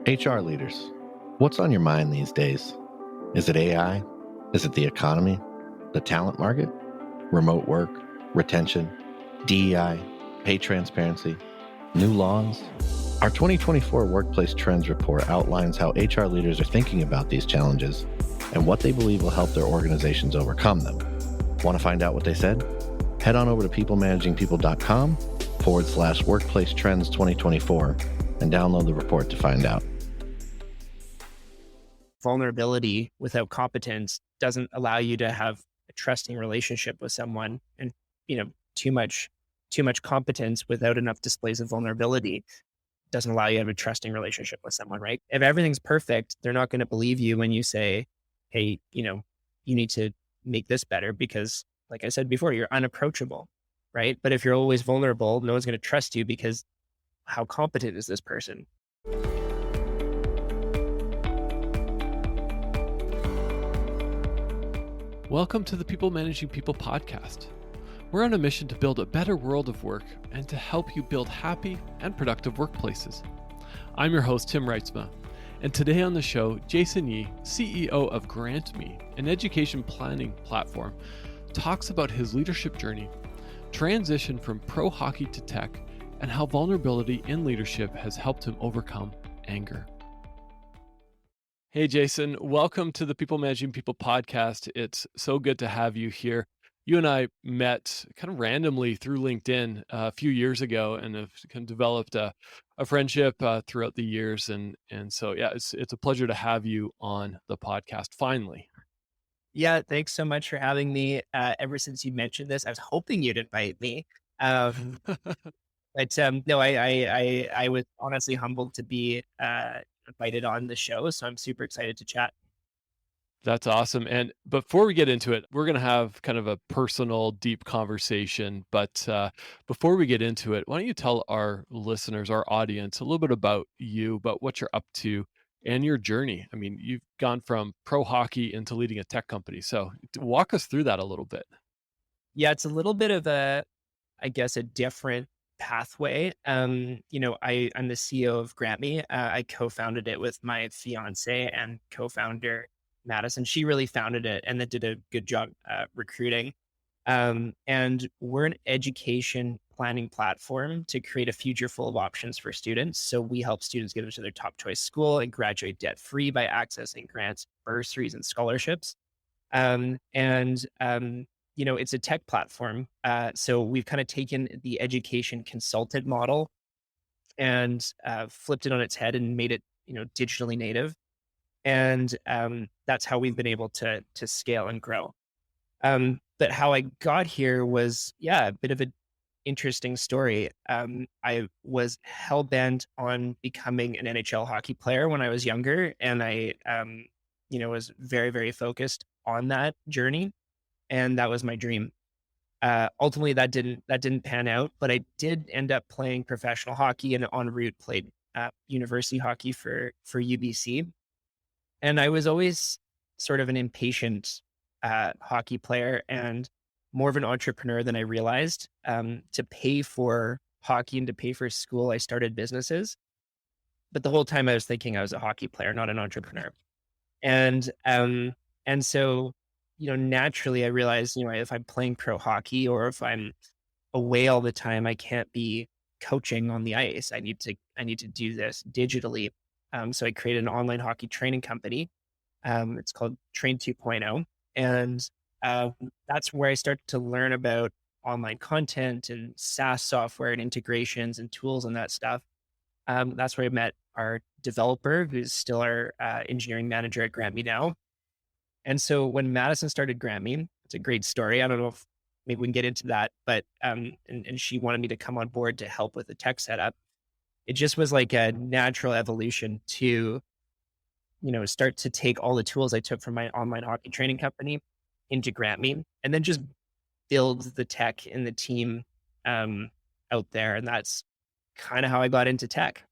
HR leaders, what's on your mind these days? Is it AI? Is it the economy? The talent market? Remote work? Retention? DEI? Pay transparency? New laws? Our 2024 Workplace Trends Report outlines how HR leaders are thinking about these challenges and what they believe will help their organizations overcome them. Want to find out what they said? Head on over to peoplemanagingpeople.com/Workplace Trends 2024 and download the report to find out. Vulnerability without competence doesn't allow you to have a trusting relationship with someone, and too much competence without enough displays of vulnerability doesn't allow you to have a trusting relationship with someone, right? If everything's perfect, they're not going to believe you when you say, hey, you need to make this better because, like I said before, you're unapproachable, right? But if you're always vulnerable, no one's going to trust you because how competent is this person? Welcome to the People Managing People podcast. We're on a mission to build a better world of work and to help you build happy and productive workplaces. I'm your host, Tim Reitzma, and today on the show, Jason Yee, CEO of GrantMe, an education planning platform, talks about his leadership journey, transition from pro hockey to tech, and how vulnerability in leadership has helped him overcome anger. Hey, Jason, welcome to the People Managing People podcast. It's so good to have you here. You and I met kind of randomly through LinkedIn a few years ago and have kind of developed a friendship throughout the years. And so, yeah, it's a pleasure to have you on the podcast finally. Yeah, thanks so much for having me. Ever since you mentioned this, I was hoping you'd invite me. But no, I was honestly humbled to be invited on the show, so I'm super excited to chat. That's awesome. And before we get into it, we're going to have kind of a personal, deep conversation. But before we get into it, why don't you tell our listeners, our audience, a little bit about you, about what you're up to and your journey? I mean, you've gone from pro hockey into leading a tech company. So walk us through that a little bit. Yeah, it's a little bit of a different pathway. I'm the CEO of GrantMe. I co-founded it with my fiance and co-founder Madison. She really founded it and then did a good job recruiting. And we're an education planning platform to create a future full of options for students. So we help students get into their top choice school and graduate debt free by accessing grants, bursaries, and scholarships. It's a tech platform. So we've kind of taken the education consultant model and flipped it on its head and made it, digitally native. And that's how we've been able to scale and grow. But how I got here was, a bit of an interesting story. I was hell bent on becoming an NHL hockey player when I was younger, and I, was very, very focused on that journey. And that was my dream. Ultimately, that didn't pan out, but I did end up playing professional hockey and en route played university hockey for UBC. And I was always sort of an impatient hockey player and more of an entrepreneur than I realized. To pay for hockey and to pay for school, I started businesses. But the whole time I was thinking I was a hockey player, not an entrepreneur. And so naturally I realized, if I'm playing pro hockey or if I'm away all the time, I can't be coaching on the ice. I need to do this digitally. So I created an online hockey training company. It's called Train 2.0. And that's where I started to learn about online content and SaaS software and integrations and tools and that stuff. That's where I met our developer, who's still our engineering manager at GrantMe now. And so when Madison started GrantMe, it's a great story. I don't know if maybe we can get into that, but and she wanted me to come on board to help with the tech setup. It just was like a natural evolution to, start to take all the tools I took from my online hockey training company into GrantMe and then just build the tech and the team out there. And that's kind of how I got into tech.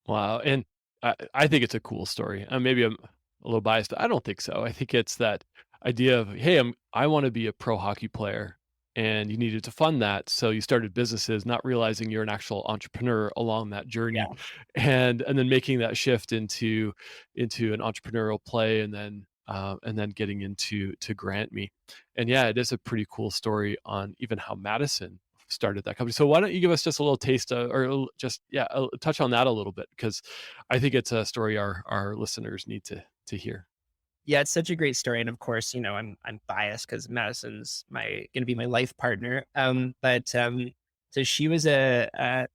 Wow. And I think it's a cool story. Maybe I'm a little biased, but I don't think so. I think it's that idea of, hey, I want to be a pro hockey player. and you needed to fund that. So you started businesses, not realizing you're an actual entrepreneur along that journey, Yeah. and then making that shift into an entrepreneurial play, and then getting into to GrantMe. And yeah, it is a pretty cool story on even how Madison started that company. So why don't you give us just a little taste or just touch on that a little bit, because I think it's a story our listeners need to hear. Yeah, it's such a great story, and of course, I'm biased because Madison's gonna be my life partner. But so she was the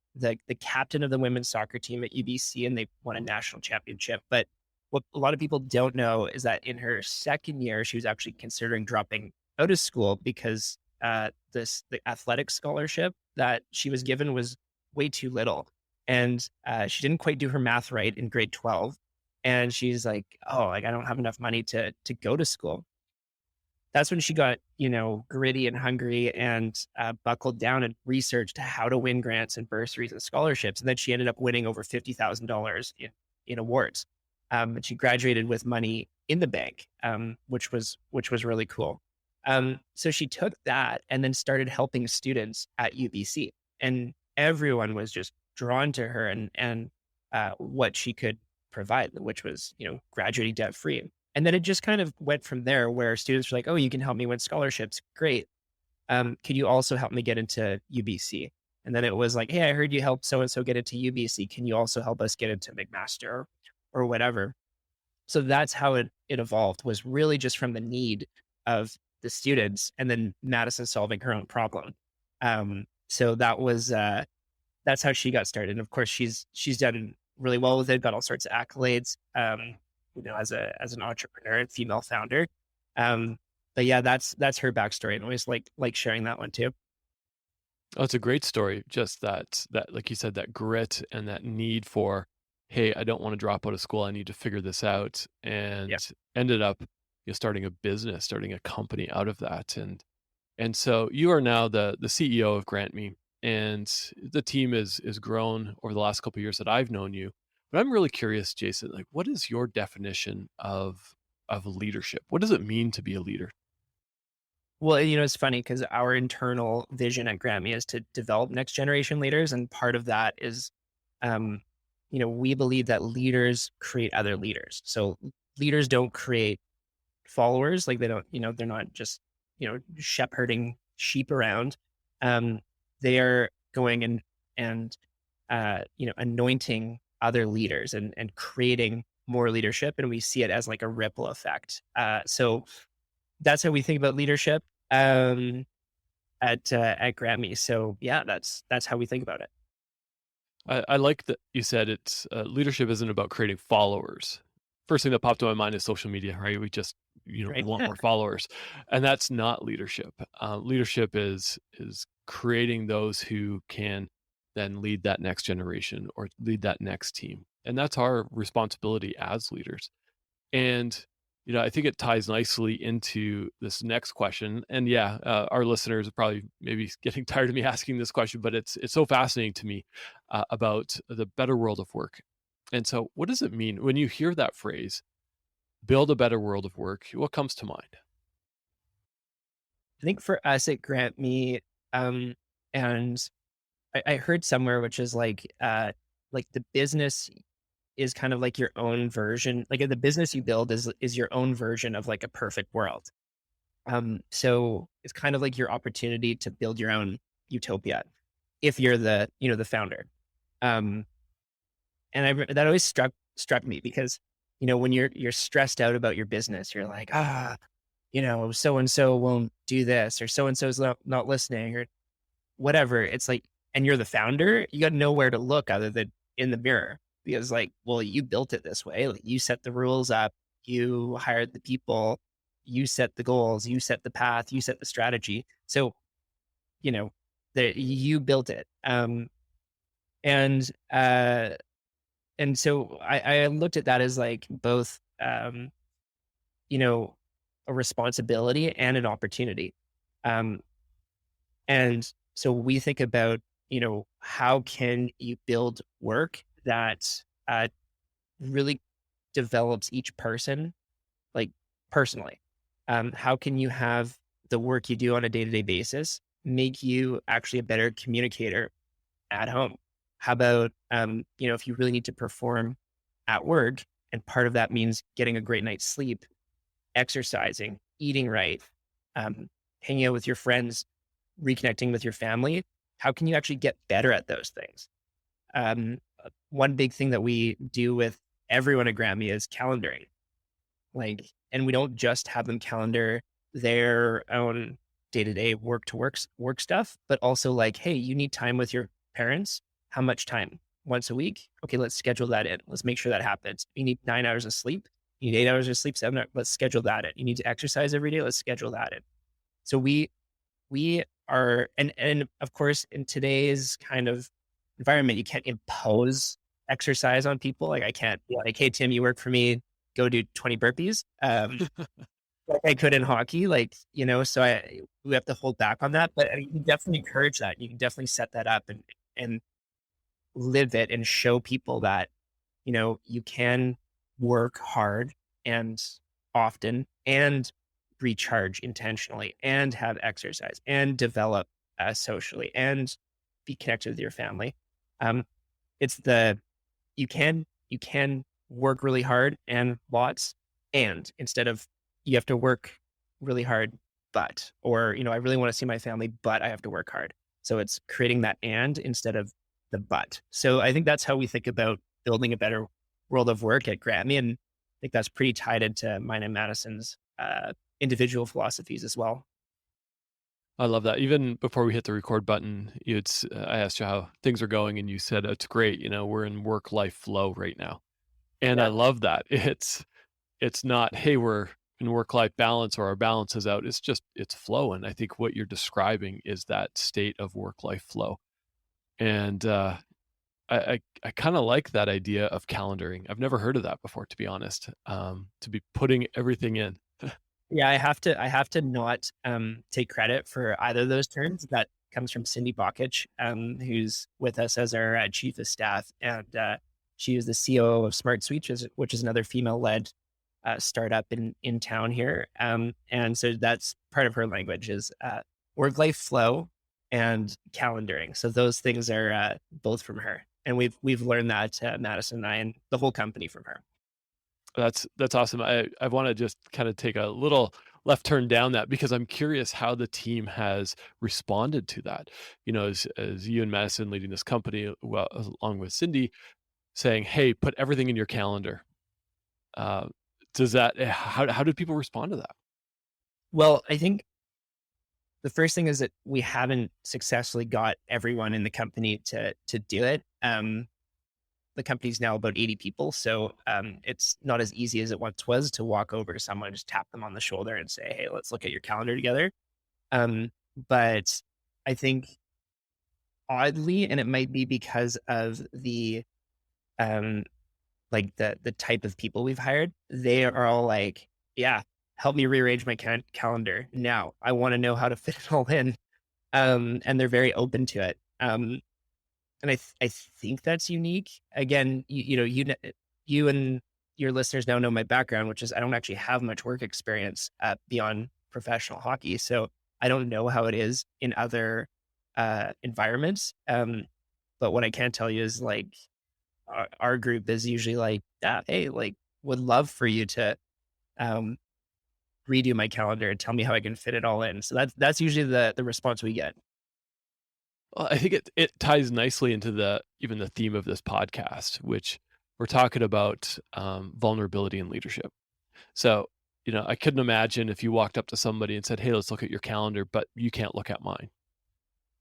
captain of the women's soccer team at UBC, and they won a national championship. But what a lot of people don't know is that in her second year, she was actually considering dropping out of school because the athletic scholarship that she was given was way too little, and she didn't quite do her math right in grade 12, and she's like, "Oh, like I don't have enough money to go to school." That's when she got, gritty and hungry and buckled down and researched how to win grants and bursaries and scholarships. And then she ended up winning over $50,000 in awards. And she graduated with money in the bank, which was really cool. So she took that and then started helping students at UBC, and everyone was just drawn to her and what she could provide, which was, graduating debt free. And then it just kind of went from there where students were like, "Oh, you can help me win scholarships. Great. Could you also help me get into UBC?" And then it was like, "Hey, I heard you helped so-and-so get into UBC. Can you also help us get into McMaster or whatever?" So that's how it evolved, was really just from the need of the students and then Madison solving her own problem. So that's how she got started. And of course, she's done really well with it, got all sorts of accolades, as an entrepreneur and female founder. Um, but yeah, that's her backstory, and I always like sharing that one too. Oh, it's a great story. Just that like you said, that grit and that need for, hey, I don't want to drop out of school. I need to figure this out, Yeah. and ended up starting a business, starting a company out of that. And so you are now the CEO of GrantMe, and the team is grown over the last couple of years that I've known you. But I'm really curious, Jason, like what is your definition of leadership? What does it mean to be a leader? Well, it's funny because our internal vision at Grammy is to develop next generation leaders, and part of that is, um, we believe that leaders create other leaders. So leaders don't create followers. Like they don't, they're not just, shepherding sheep around. Um, they are going and anointing other leaders and creating more leadership. And we see it as like a ripple effect. So that's how we think about leadership at Grammy. So yeah, that's how we think about it. I like that you said it's leadership isn't about creating followers. First thing that popped to my mind is social media, right? We just we Right. want more followers, and that's not leadership. Leadership is creating those who can then lead that next generation or lead that next team, and that's our responsibility as leaders. And, I think it ties nicely into this next question. And yeah, our listeners are probably maybe getting tired of me asking this question, but it's so fascinating to me about the better world of work. And so, what does it mean when you hear that phrase, build a better world of work? What comes to mind? I think for us at Grant Me, and I heard somewhere which is like the business is kind of like your own version. Like the business you build is your own version of like a perfect world. So it's kind of like your opportunity to build your own utopia if you're the founder. Um, and that always struck me because when you're stressed out about your business, you're like, so and so won't do this, or so and so's not listening, or whatever. It's like, and you're the founder, you got to know where to look other than in the mirror, because like, well, you built it this way. Like you set the rules up, you hired the people, you set the goals, you set the path, you set the strategy. So, you know, you built it. And, uh, and so I looked at that as like both, you know, a responsibility and an opportunity. Um, And so we think about, how can you build work that really develops each person, like personally? How can you have the work you do on a day to day basis make you actually a better communicator at home? How about, if you really need to perform at work, and part of that means getting a great night's sleep, exercising, eating right, um, hanging out with your friends, reconnecting with your family, how can you actually get better at those things? One big thing that we do with everyone at GrantMe is calendaring. And we don't just have them calendar their own day-to-day work stuff, but also like, hey, you need time with your parents. How much time? Once a week? Okay, let's schedule that in. Let's make sure that happens. You need 9 hours of sleep. You need 8 hours of sleep, 7 hours. Let's schedule that in. You need to exercise every day. Let's schedule that in. So we are, and of course, in today's kind of environment, you can't impose exercise on people. Like I can't be like, hey, Tim, you work for me, go do 20 burpees. Like I could in hockey, so we have to hold back on that, but you can definitely encourage that. You can definitely set that up and live it and show people that, you can work hard and often and recharge intentionally and have exercise and develop socially and be connected with your family. It's the, you can work really hard and lots, and instead of you have to work really hard, or I really want to see my family, but I have to work hard. So it's creating that and instead of the but. So I think that's how we think about building a better world of work at GrantMe. And I think that's pretty tied into mine and Madison's individual philosophies as well. I love that. Even before we hit the record button, I asked you how things are going, and you said it's great. We're in work-life flow right now, and I Yeah. love that. It's not, hey, we're in work-life balance or our balance is out. It's flow, and I think what you're describing is that state of work-life flow. And I kind of like that idea of calendaring. I've never heard of that before, to be honest. To be putting everything in. Yeah, I have to not take credit for either of those terms. That comes from Cindy Bakich, who's with us as our chief of staff, and she is the COO of Smart Suite, which is another female-led startup in town here. And so that's part of her language is work-life flow and calendaring. So those things are both from her, and we've learned that, Madison and I and the whole company, from her. That's awesome. I want to just kind of take a little left turn down that, because I'm curious how the team has responded to that. As you and Madison leading this company, well, along with Cindy, saying, "Hey, put everything in your calendar." Uh, how do people respond to that? Well, I think the first thing is that we haven't successfully got everyone in the company to do it. The company's now about 80 people, so it's not as easy as it once was to walk over to someone, just tap them on the shoulder and say, "Hey, let's look at your calendar together." But I think oddly, and it might be because of the um, the type of people we've hired, they are all like, "Yeah, help me rearrange my calendar now. I want to know how to fit it all in," and they're very open to it. And I think that's unique. Again, you and your listeners now know my background, which is I don't actually have much work experience beyond professional hockey, so I don't know how it is in other environments. But what I can tell you is like our group is usually like, yeah, hey, like would love for you to um, redo my calendar and tell me how I can fit it all in. So that's usually the response we get. Well, I think it ties nicely into even the theme of this podcast, which we're talking about vulnerability in leadership. So, I couldn't imagine if you walked up to somebody and said, "Hey, let's look at your calendar," but you can't look at mine.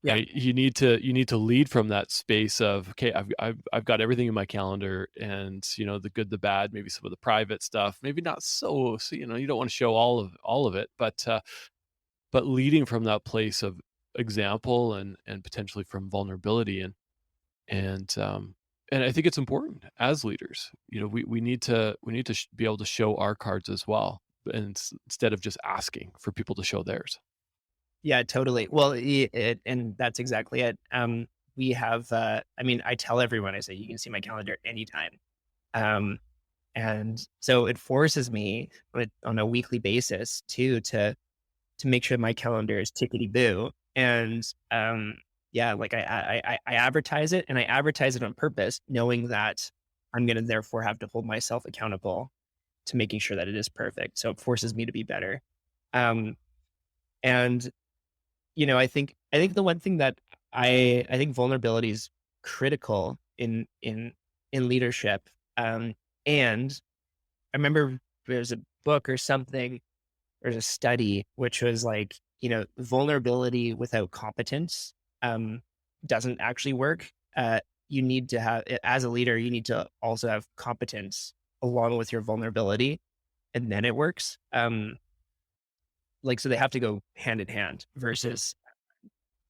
Yeah. Right? You need to lead from that space of, okay, I've got everything in my calendar, and the good, the bad, maybe some of the private stuff, maybe not so you don't want to show all of it, but leading from that place of example and potentially from vulnerability, and I think it's important as leaders. We need to be able to show our cards as well, and instead of just asking for people to show theirs. Yeah, totally. Well, and that's exactly it. We have, I tell everyone, I say, you can see my calendar anytime. Um, and so it forces me on a weekly basis to make sure my calendar is tickety boo. And like I advertise it, and I advertise it on purpose, knowing that I'm going to therefore have to hold myself accountable to making sure that it is perfect. So it forces me to be better. Um, and I think the one thing that I think vulnerability is critical in leadership. And I remember there's a book or something, there's a study which was like, vulnerability without competence um, doesn't actually work. You need to have, as a leader, you need to also have competence along with your vulnerability, and then it works. So they have to go hand in hand versus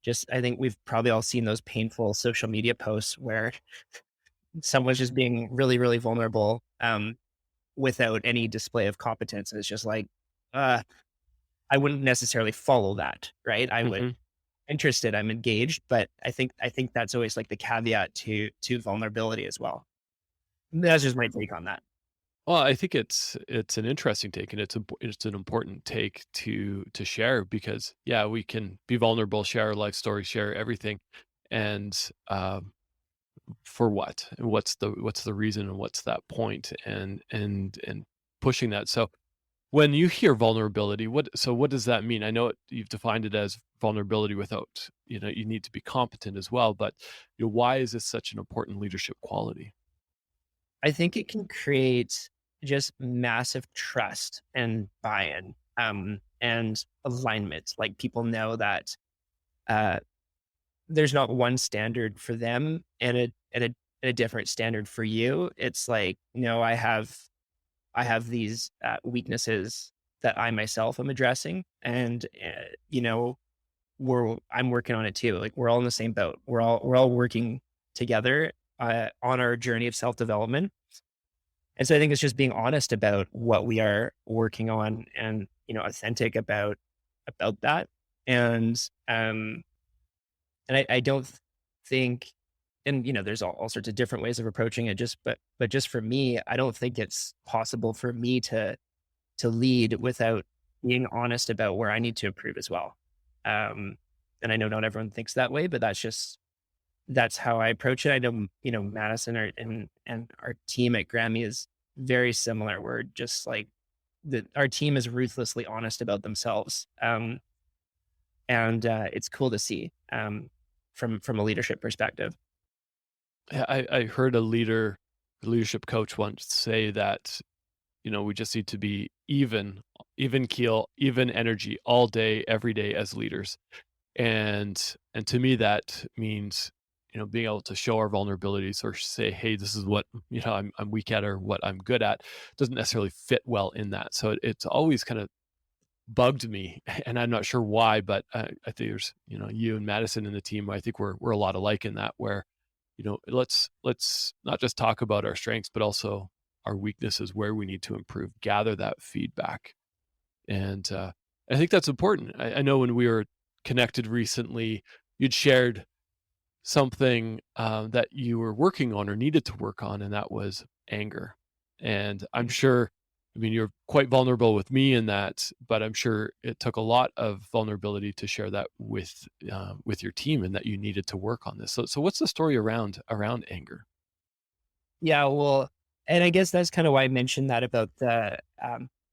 just, I think we've probably all seen those painful social media posts where someone's just being really, really vulnerable without any display of competence. And it's just like, uh, I wouldn't necessarily follow that, right? I would Mhm. interested, I'm engaged, but I think that's always like the caveat to vulnerability as well. That's just my take on that. Well, I think it's an interesting take, and it's an important take to share because yeah, we can be vulnerable, share our life story, share everything, and for what? And what's the reason, and what's that point, and pushing that. So when you hear vulnerability, what does that mean? I know you've defined it as vulnerability without, you need to be competent as well, but why is this such an important leadership quality? I think it can create just massive trust and buy-in, and alignment. Like people know that uh, there's not one standard for them and a different standard for you. It's like, no, I have these weaknesses that I myself am addressing, and I'm working on it too. Like we're all in the same boat. We're all working together on our journey of self development. And so I think it's just being honest about what we are working on, and authentic about that. And I don't think, and there's all sorts of different ways of approaching it. But just for me, I don't think it's possible for me to lead without being honest about where I need to improve as well. Um, and I know not everyone thinks that way, but that's how I approach it. I know, Madison and our team at GrantMe is very similar. We're just like our team is ruthlessly honest about themselves. And it's cool to see from a leadership perspective. Yeah, I heard a leadership coach once say that, we just need to be even keel, even energy all day, every day as leaders. And to me, that means, being able to show our vulnerabilities or say, hey, this is what, I'm weak at or what I'm good at doesn't necessarily fit well in that. So it's always kind of bugged me, and I'm not sure why, but I think there's, you and Madison and the team, I think we're a lot alike in that, where, let's not just talk about our strengths, but also our weaknesses, where we need to improve, gather that feedback. And I think that's important. I know when we were connected recently, you'd shared something that you were working on or needed to work on, and that was anger. And I'm Mhm. sure, I mean, you're quite vulnerable with me in that, but I'm sure it took a lot of vulnerability to share that with your team, and that you needed to work on this. So what's the story around anger? Yeah, well, and I guess that's kind of why I mentioned that about the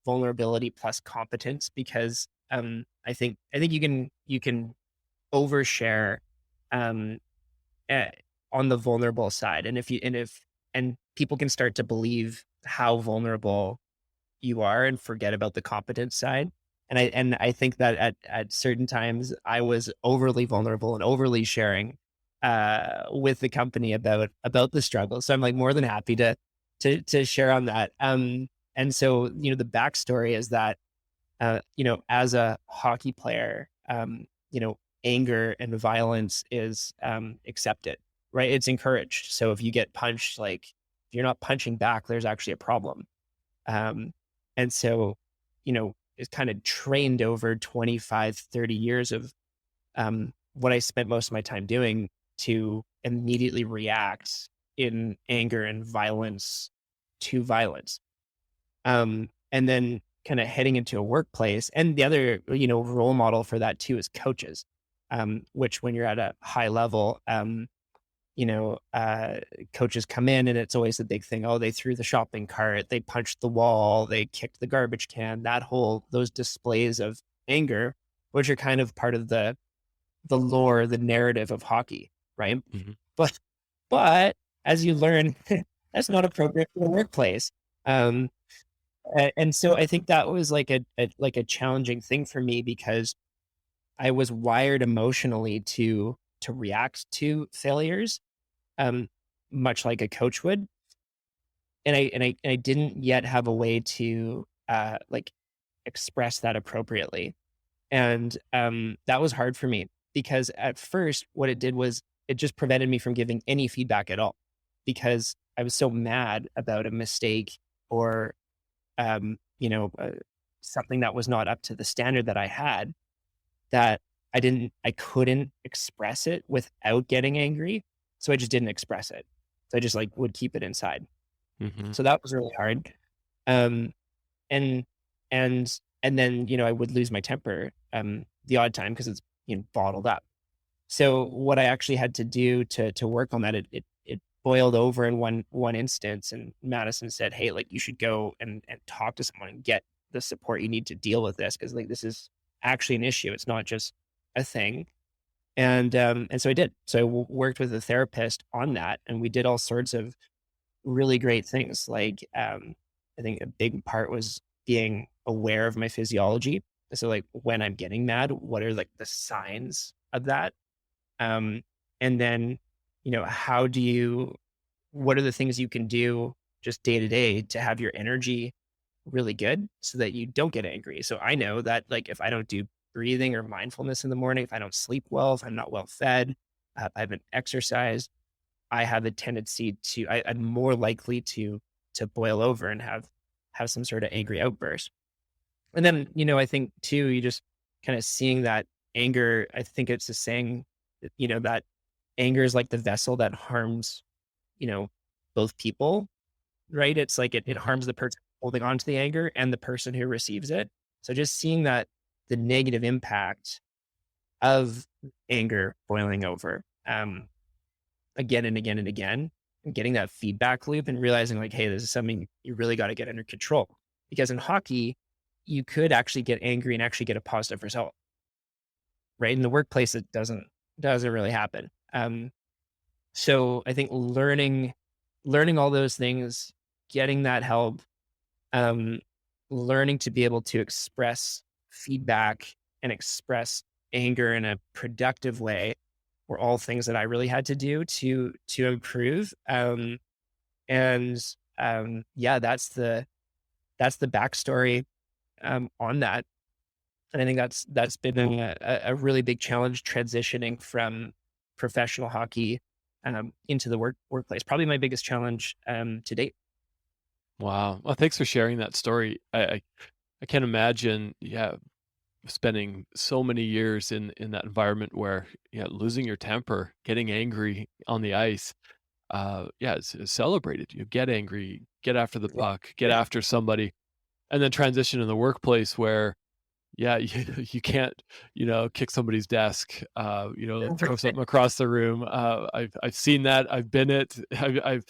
vulnerability plus competence, because I think you can overshare um, eh, on the vulnerable side, and if people can start to believe how vulnerable you are and forget about the competence side. And I think that at certain times I was overly vulnerable and overly sharing with the company about the struggle. So I'm like more than happy to share on that. And so the backstory is that as a hockey player, anger and violence is accepted, right? It's encouraged. So if you get punched, like if you're not punching back, there's actually a problem. Um, and so, it's kind of trained over 25, 30 years of what I spent most of my time doing to immediately react in anger and violence to violence. And then kind of heading into a workplace. And the other, role model for that too is coaches. which when you're at a high level, coaches come in and it's always the big thing. Oh, they threw the shopping cart, they punched the wall, they kicked the garbage can, those displays of anger, which are kind of part of the lore, the narrative of hockey, right? Mm-hmm. But as you learn, that's not appropriate for the workplace. And so I think that was like a challenging thing for me, because I was wired emotionally to react to failures, much like a coach would. And I didn't yet have a way to like express that appropriately. And that was hard for me, because at first what it did was it just prevented me from giving any feedback at all, because I was so mad about a mistake or, something that was not up to the standard that I had, that I couldn't express it without getting angry. So I just didn't express it. So I just like would keep it inside. Mm-hmm. So that was really hard. Um, and, and, and then, I would lose my temper, the odd time, because it's, bottled up. So what I actually had to do to work on that, it boiled over in one instance, and Madison said, "Hey, like you should go and talk to someone and get the support you need to deal with this, because like this is actually an issue. It's not just a thing." And so I did. So I worked with a therapist on that, and we did all sorts of really great things. Like I think a big part was being aware of my physiology. So like when I'm getting mad, what are like the signs of that? And then, what are the things you can do just day to day to have your energy really good so that you don't get angry? So I know that like if I don't do breathing or mindfulness in the morning, if I don't sleep well, if I'm not well fed, I haven't exercised, I have a tendency I'm more likely to boil over and have some sort of angry outburst. And then, I think too, you just kind of seeing that anger, I think it's a saying, that anger is like the vessel that harms, both people, right? It's like it harms the person holding on to the anger and the person who receives it. So just seeing that the negative impact of anger boiling over, again and again and again, and getting that feedback loop and realizing like, hey, this is something you really got to get under control. Because in hockey, you could actually get angry and actually get a positive result, right? In the workplace, it doesn't really happen. So I think learning all those things, getting that help, learning to be able to express feedback and express anger in a productive way were all things that I really had to do to improve. Yeah, that's the backstory on that. And I think that's been a really big challenge, transitioning from professional hockey into the workplace. Probably my biggest challenge to date. Wow. Well, thanks for sharing that story. I can't imagine, spending so many years in that environment where, losing your temper, getting angry on the ice, it's celebrated. You get angry, get after the puck, get after somebody, and then transition in the workplace where, you can't, kick somebody's desk, throw something across the room. I've seen that. I've been it. I've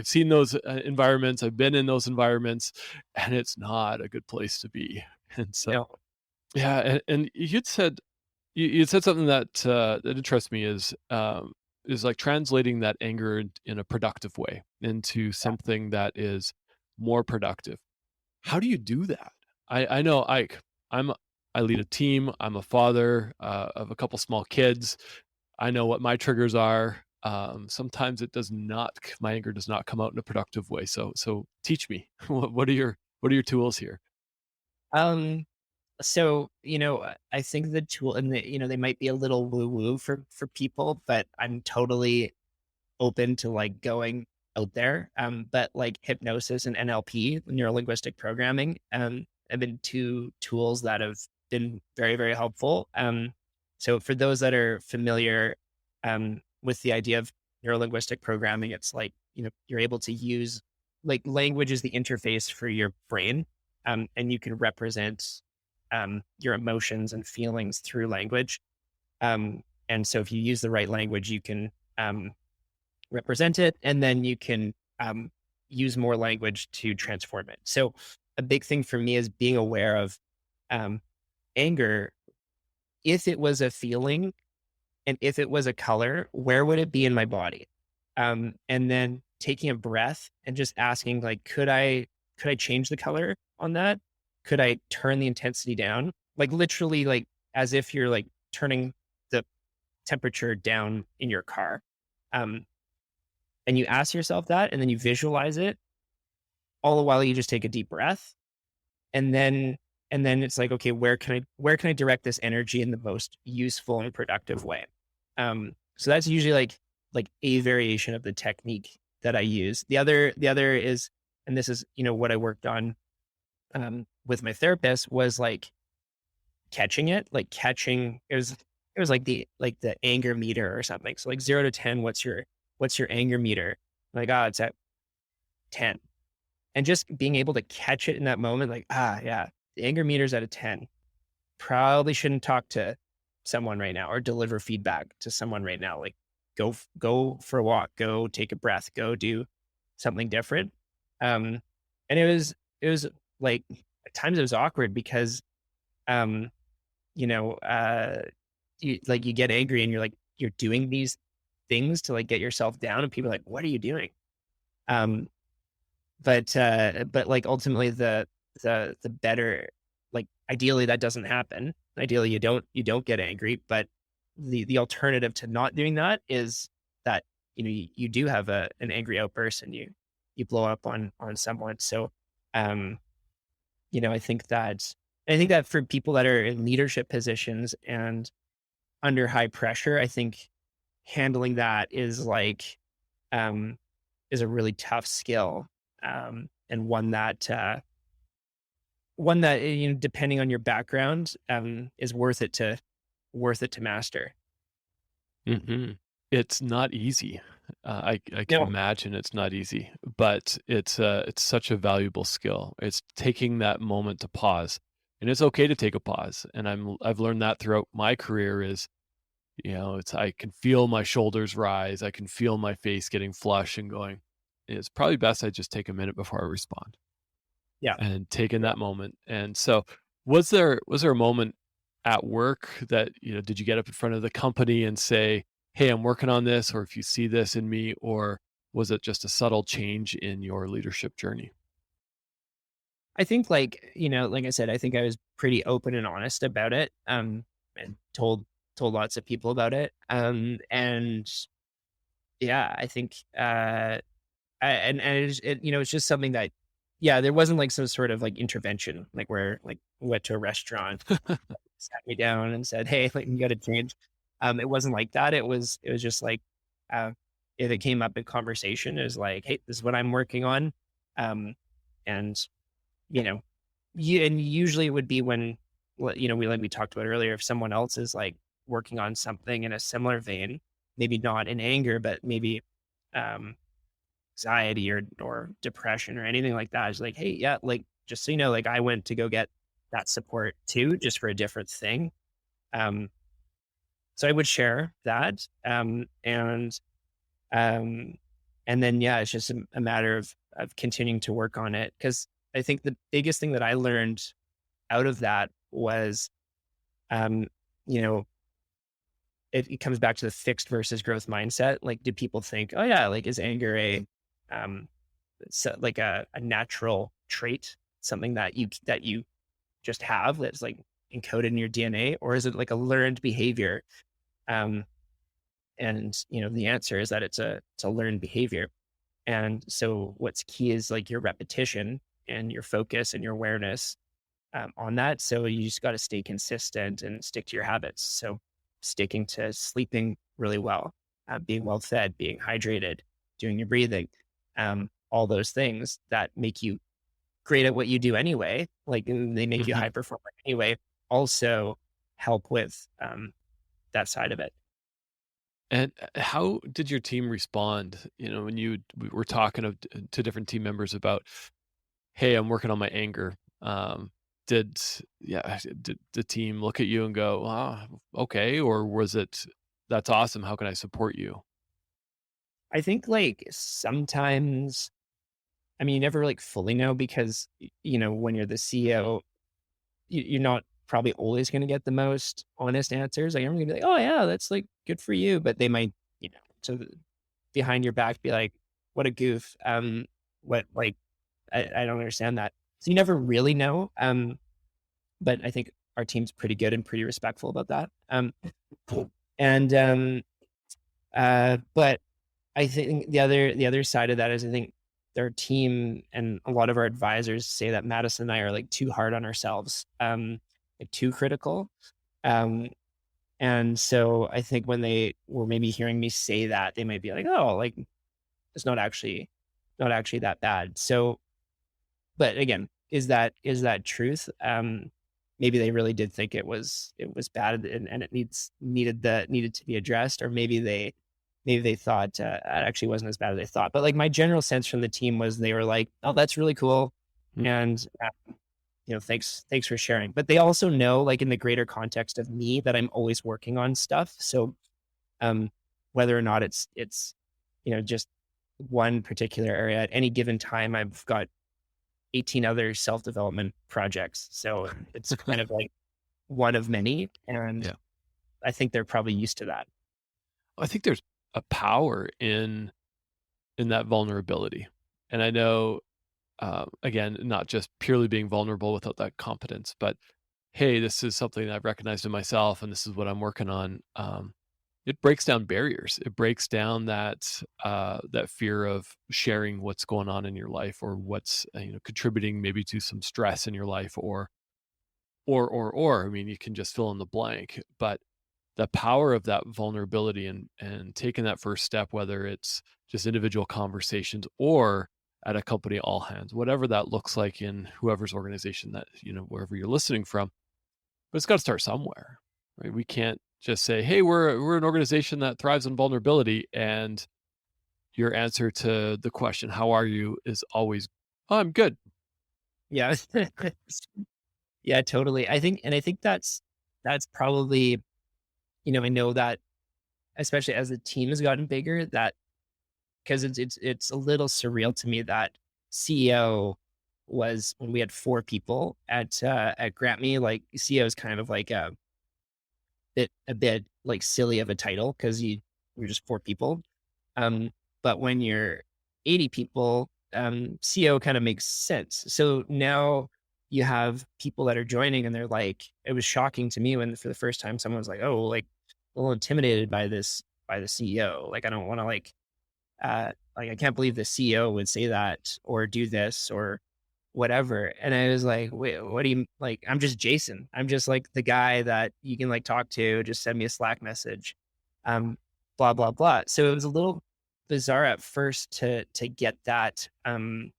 seen those environments. I've been in those environments, and it's not a good place to be. And so, and you'd said something that that interests me is like translating that anger in a productive way into something that is more productive. How do you do that? I know I lead a team. I'm a father of a couple small kids. I know what my triggers are. Sometimes my anger does not come out in a productive way. So teach me, what are your tools here? So, I think the tool, and they might be a little woo woo for people, but I'm totally open to like going out there. But like hypnosis and NLP, neuro-linguistic programming, have been two tools that have been very, very helpful. So for those that are familiar with the idea of neuro-linguistic programming, it's like, you're able to use like language as the interface for your brain, and you can represent your emotions and feelings through language. And so if you use the right language, you can represent it, and then you can use more language to transform it. So a big thing for me is being aware of um, anger. If it was a feeling and if it was a color, where would it be in my body? And then taking a breath and just asking, like, could I change the color on that? Could I turn the intensity down? Like literally, like as if you're like turning the temperature down in your car. Um, and you ask yourself that, and then you visualize it. All the while, you just take a deep breath, and then it's like, okay, where can I direct this energy in the most useful and productive way? So that's usually like a variation of the technique that I use. The other is, and this is what I worked on with my therapist, was like catching it, like catching it was like the anger meter or something. So like 0 to 10, what's your anger meter? Like, it's at 10. And just being able to catch it in that moment, like, yeah, the anger meter's at a 10. Probably shouldn't talk to someone right now or deliver feedback to someone right now. Like, go for a walk, go take a breath, go do something different. Um, and it was like at times it was awkward because um, you know, you get angry and you're doing these things to like get yourself down, and people are like, what are you doing? Um, but like ultimately the better, like ideally that doesn't happen. Ideally you don't get angry, but the alternative to not doing that is that you do have an angry outburst and you blow up on someone. So um I think that for people that are in leadership positions and under high pressure, I think handling that um is a really tough skill, and one that depending on your background, is worth it to master. Hmm. It's not easy. I can No, imagine it's not easy, but it's such a valuable skill. It's taking that moment to pause, and it's okay to take a pause. And I've learned that throughout my career is, it's I can feel my shoulders rise, I can feel my face getting flush and going, it's probably best I just take a minute before I respond, yeah, and taking yeah. that moment. And so, was there a moment at work that, did you get up in front of the company and say, "Hey, I'm working on this," or "If you see this in me," or was it just a subtle change in your leadership journey? I think like I said, I think I was pretty open and honest about it, and told lots of people about it, and yeah, I think and it's just something that, yeah, there wasn't like some sort of like intervention, like where like went to a restaurant, sat me down and said, "Hey, like you got to change." It wasn't like that. It was just like, uh, if it came up in conversation, it was like, "Hey, this is what I'm working on," and you know, and usually it would be when, we talked about earlier, if someone else is like working on something in a similar vein, maybe not in anger, but maybe um, anxiety or depression or anything like that. It's like, hey, yeah, like just so you know, like I went to go get that support too, just for a different thing. Um, so I would share that, um, and then yeah, it's just a matter of continuing to work on it, because I think the biggest thing that I learned out of that was, um, you know, it comes back to the fixed versus growth mindset. Like, do people think, oh yeah, like is anger um, like a natural trait, something that you just have that's like encoded in your DNA, or is it like a learned behavior? Um, and the answer is that it's a learned behavior. And so what's key is like your repetition and your focus and your awareness, on that. So you just got to stay consistent and stick to your habits. So sticking to sleeping really well, being well fed, being hydrated, doing your breathing, all those things that make you great at what you do anyway, like, and they make you Mhm. high performer anyway, also help with that side of it. And how did your team respond? When we were talking to different team members about, "Hey, I'm working on my anger." did the team look at you and go, okay, or was it, that's awesome, how can I support you? I think like sometimes, I mean, you never like fully know because, when you're the CEO, you're not probably always going to get the most honest answers. Like, I'm going to be like, oh, yeah, that's like good for you. But they might, so behind your back be like, what a goof. What, like, I don't understand that. So you never really know. But I think our team's pretty good and pretty respectful about that. And, but I think the other side of that is I think their team and a lot of our advisors say that Madison and I are like too hard on ourselves, like too critical. Um, and so I think when they were maybe hearing me say that, they might be like, oh, like it's not actually that bad. So, but again, is that truth? Maybe they really did think it was bad and it needed to be addressed, or maybe they thought it actually wasn't as bad as they thought. But like my general sense from the team was they were like, "Oh, that's really cool," and thanks for sharing. But they also know, like in the greater context of me, that I'm always working on stuff. So whether or not it's just one particular area at any given time, I've got 18 other self-development projects. So it's kind of like one of many. And Yeah. I think they're probably used to that. I think there's a power in that vulnerability. And I know, again, not just purely being vulnerable without that competence, but hey, this is something I've recognized in myself and this is what I'm working on. It breaks down barriers. It breaks down that fear of sharing what's going on in your life, or what's contributing maybe to some stress in your life, or. I mean, you can just fill in the blank, but the power of that vulnerability and taking that first step, whether it's just individual conversations or at a company all hands, whatever that looks like in whoever's organization that, wherever you're listening from, but it's got to start somewhere, right? We can't just say, hey, we're an organization that thrives on vulnerability, and your answer to the question, how are you, is always, oh, I'm good. Yeah. Yeah, totally. I think that's probably, I know that especially as the team has gotten bigger, that because it's a little surreal to me that CEO was when we had 4 people at GrantMe. Like CEO is kind of like a bit like silly of a title because we're just 4 people. But when you're 80 people, CEO kind of makes sense. So now you have people that are joining and they're like, it was shocking to me when for the first time someone was like, oh, like a little intimidated by the CEO. Like, I don't want to like, I can't believe the CEO would say that or do this or whatever. And I was like, wait, what do you like? I'm just Jason. I'm just like the guy that you can like talk to, just send me a Slack message. Blah, blah, blah. So it was a little bizarre at first to get that, to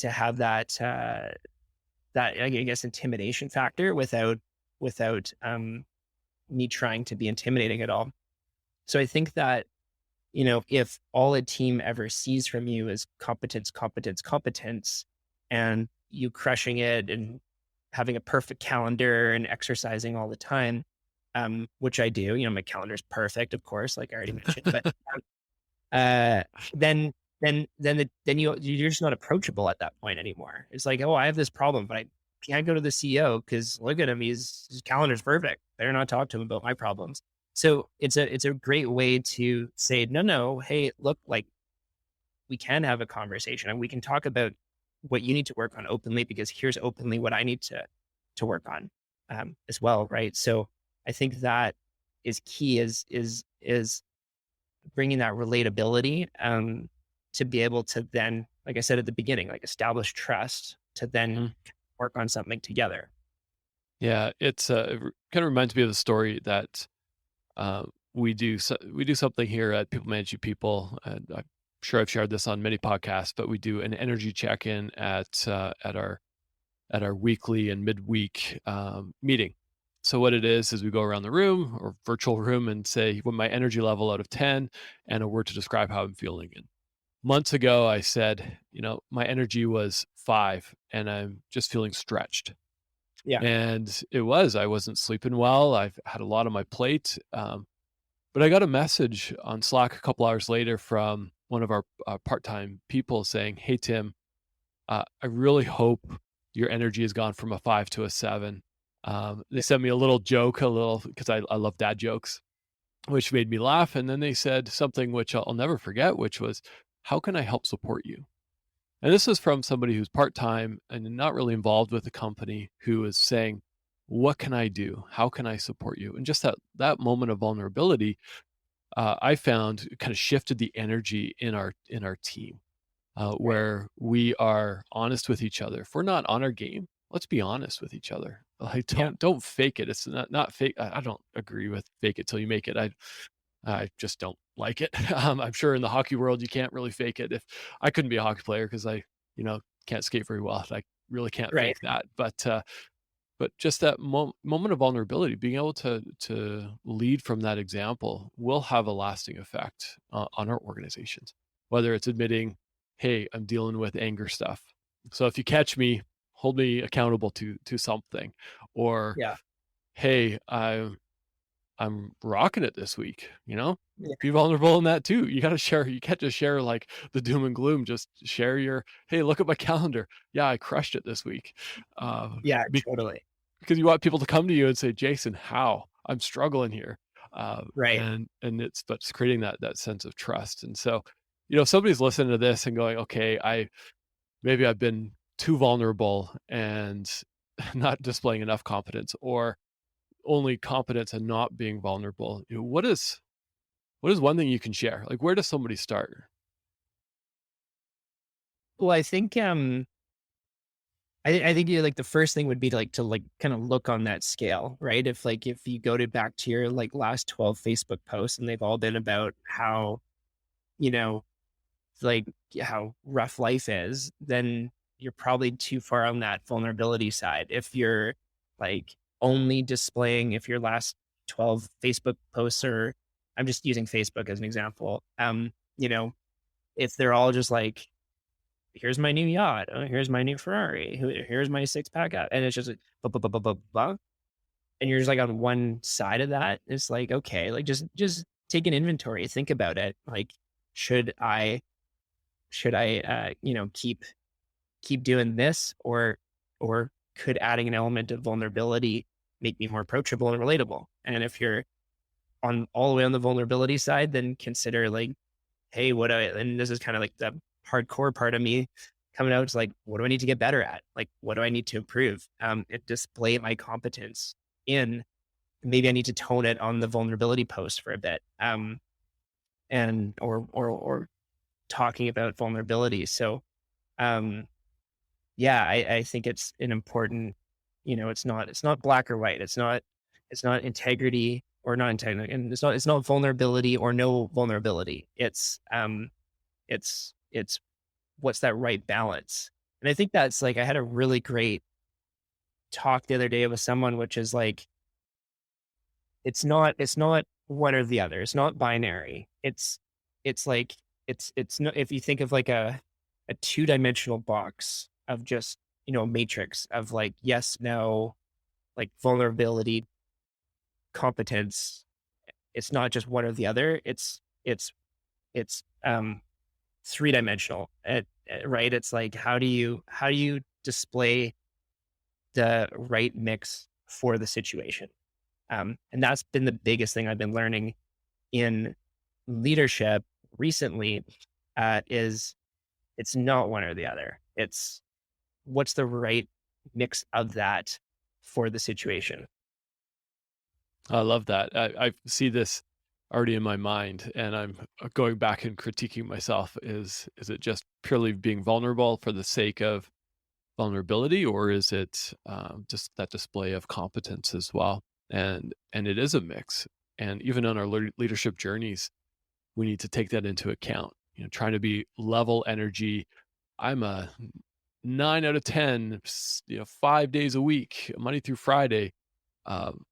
have that, that I guess intimidation factor without me trying to be intimidating at all. So I think that, if all a team ever sees from you is competence, competence, competence, and you crushing it and having a perfect calendar and exercising all the time, which I do, my calendar's perfect, of course, like I already mentioned, but uh, then you're just not approachable at that point anymore. It's like, oh, I have this problem, but I can't go to the CEO because look at him, his calendar's perfect. Better not talk to him about my problems. So it's a great way to say, no, hey, look, like we can have a conversation and we can talk about what you need to work on openly, because here's openly what I need to work on as well, right? So I think that is key, is bringing that relatability to be able to then, like I said at the beginning, like establish trust to then work on something together. Yeah, it kind of reminds me of the story that we do something here at People Managing People. And I'm sure I've shared this on many podcasts, but we do an energy check-in at our weekly and midweek meeting. So what it is we go around the room or virtual room and say what my energy level out of 10 and a word to describe how I'm feeling. And months ago, I said, my energy was 5 and I'm just feeling stretched. Yeah. And I wasn't sleeping well. I've had a lot on my plate. But I got a message on Slack a couple hours later from one of our part-time people saying, "Hey, Tim, I really hope your energy has gone from a 5 to a 7." They sent me a little joke, because I love dad jokes, which made me laugh. And then they said something which I'll never forget, which was, "How can I help support you?" And this is from somebody who's part-time and not really involved with the company, who is saying, "What can I do? How can I support you?" And just that moment of vulnerability, I found kind of shifted the energy in our team, where we are honest with each other. If we're not on our game, let's be honest with each other. Like, Yeah. don't fake it. It's not fake. I don't agree with fake it till you make it. I just don't like it. I'm sure in the hockey world you can't really fake it. If I couldn't be a hockey player because I, can't skate very well. I really can't Right. fake that. But just that moment of vulnerability, being able to lead from that example, will have a lasting effect on our organizations. Whether it's admitting, "Hey, I'm dealing with anger stuff, so if you catch me, hold me accountable to something," or, Yeah. "Hey, I'm rocking it this week," Yeah. be vulnerable in that too. You got to share. You can't just share like the doom and gloom. Just share your, "Hey, look at my calendar. Yeah, I crushed it this week." Uh, Yeah, totally. because you want people to come to you and say, "Jason, how? I'm struggling here." Right. And it's creating that sense of trust. And so, if somebody's listening to this and going, "Okay, maybe I've been too vulnerable and not displaying enough competence, or only competence and not being vulnerable." What is one thing you can share? Like, where does somebody start? Well, I think I think you like the first thing would be to kind of look on that scale, right? If you go to back to your last 12 Facebook posts and they've all been about how, you know, like how rough life is, then you're probably too far on that vulnerability side. If you're like only displaying, if your last 12 Facebook posts are, I'm just using Facebook as an example, you know, if they're all just like, here's my new yacht, oh, here's my new Ferrari, here's my six pack out, and it's just like, blah, blah, blah, blah, blah, blah, and you're just like on one side of that. It's like, okay, like just take an inventory, think about it. Like, should I keep doing this, or could adding an element of vulnerability make me more approachable and relatable? And if you're on all the way on the vulnerability side, then consider like, hey, and this is kind of like the hardcore part of me coming out. It's like, what do I need to get better at? Like, what do I need to improve? It display my competence in, maybe I need to tone it on the vulnerability post for a bit. And or talking about vulnerability. So, um, yeah, I think it's an important, it's not black or white. It's not integrity or not integrity, and it's not vulnerability or no vulnerability. It's what's that right balance. And I think that's like, I had a really great talk the other day with someone, which is like, it's not one or the other. It's not binary. It's like, it's no, if you think of like a two-dimensional box of just, a matrix of like yes, no, like vulnerability, competence. It's not just one or the other. It's three-dimensional. Right? It's like, how do you display the right mix for the situation? And that's been the biggest thing I've been learning in leadership recently, is it's not one or the other. It's what's the right mix of that for the situation. I love that. I see this already in my mind, and I'm going back and critiquing myself. Is it just purely being vulnerable for the sake of vulnerability, or is it just that display of competence as well? And it is a mix. And even on our leadership journeys, we need to take that into account. Trying to be level energy. I'm a 9 out of 10, 5 days a week, Monday through Friday. Um,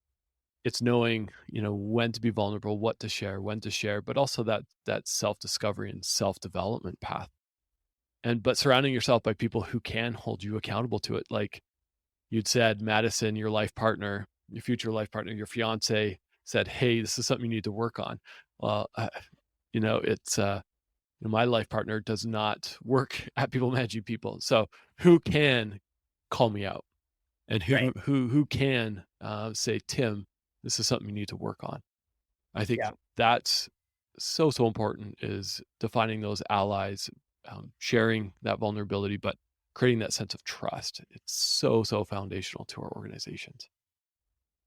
it's knowing, when to be vulnerable, what to share, when to share, but also that self-discovery and self-development path. But surrounding yourself by people who can hold you accountable to it. Like you'd said, Madison, your life partner, your future life partner, your fiance said, hey, this is something you need to work on. Well, it's my life partner does not work at people managing people. So who can call me out, and who can say, Tim, this is something you need to work on. I think that's so important, is defining those allies, sharing that vulnerability, but creating that sense of trust. It's so foundational to our organizations.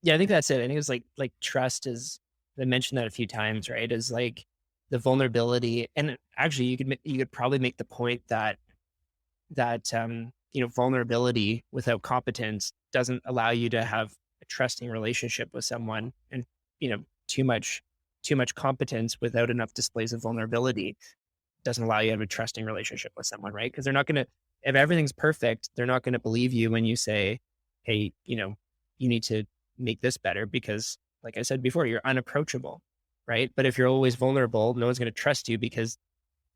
Yeah, I think that's it. I think it's like trust is, I mentioned that a few times, right? Is like the vulnerability. And actually you could probably make the point that vulnerability without competence doesn't allow you to have a trusting relationship with someone. And, too much competence without enough displays of vulnerability doesn't allow you to have a trusting relationship with someone, right? Because they're not going to, if everything's perfect, they're not going to believe you when you say, hey, you need to make this better, because like I said before, you're unapproachable, right? But if you're always vulnerable, no one's going to trust you, because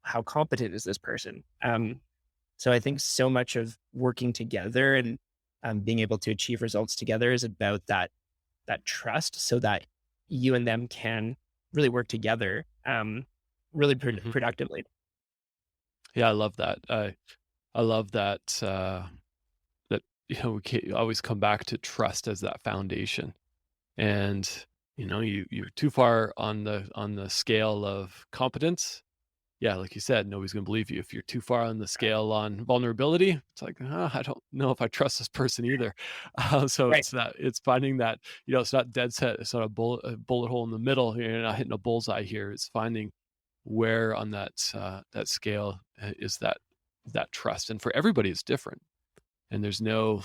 how competent is this person? So I think so much of working together and being able to achieve results together is about that trust, so that you and them can really work together really productively. Yeah, I love that. I love that that we always come back to trust as that foundation. And you're too far on the scale of competence. Yeah, like you said, nobody's going to believe you. If you're too far on the scale on vulnerability, it's like, I don't know if I trust this person either. So it's finding that, it's not dead set. It's not a bullet hole in the middle. You're not hitting a bullseye here. It's finding where on that scale is that trust. And for everybody, it's different. And there's no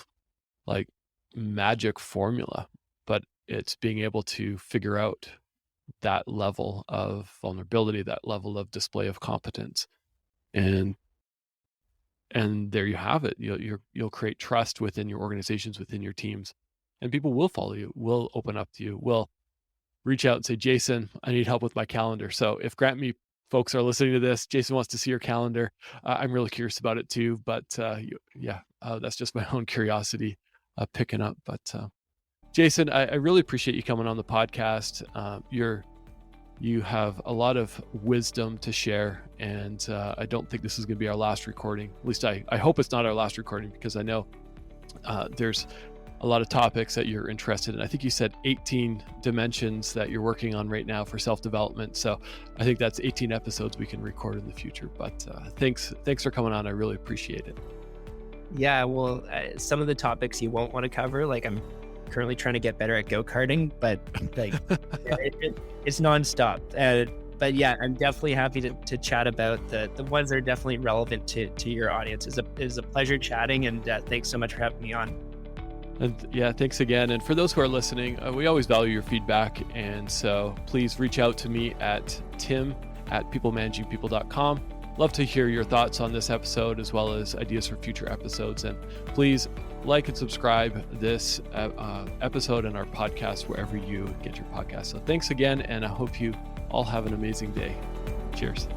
like magic formula, but it's being able to figure out that level of vulnerability, that level of display of competence. And there you have it. You'll create trust within your organizations, within your teams, and people will follow you, will open up to you, will reach out and say, Jason, I need help with my calendar. So if GrantMe folks are listening to this, Jason wants to see your calendar. I'm really curious about it too, but that's just my own curiosity picking up. But Jason, I really appreciate you coming on the podcast. You have a lot of wisdom to share, and I don't think this is going to be our last recording. At least I hope it's not our last recording, because I know there's a lot of topics that you're interested in. I think you said 18 dimensions that you're working on right now for self-development. So I think that's 18 episodes we can record in the future. But thanks for coming on. I really appreciate it. Yeah, well, some of the topics you won't want to cover, like I'm currently trying to get better at go-karting, but like it's nonstop. But yeah, I'm definitely happy to chat about the ones that are definitely relevant to your audience. It is a pleasure chatting, and thanks so much for having me on. And yeah, thanks again. And for those who are listening, we always value your feedback. And so please reach out to me at tim@peoplemanagingpeople.com. Love to hear your thoughts on this episode, as well as ideas for future episodes. And please like and subscribe this episode and our podcast wherever you get your podcast. So thanks again, and I hope you all have an amazing day. Cheers.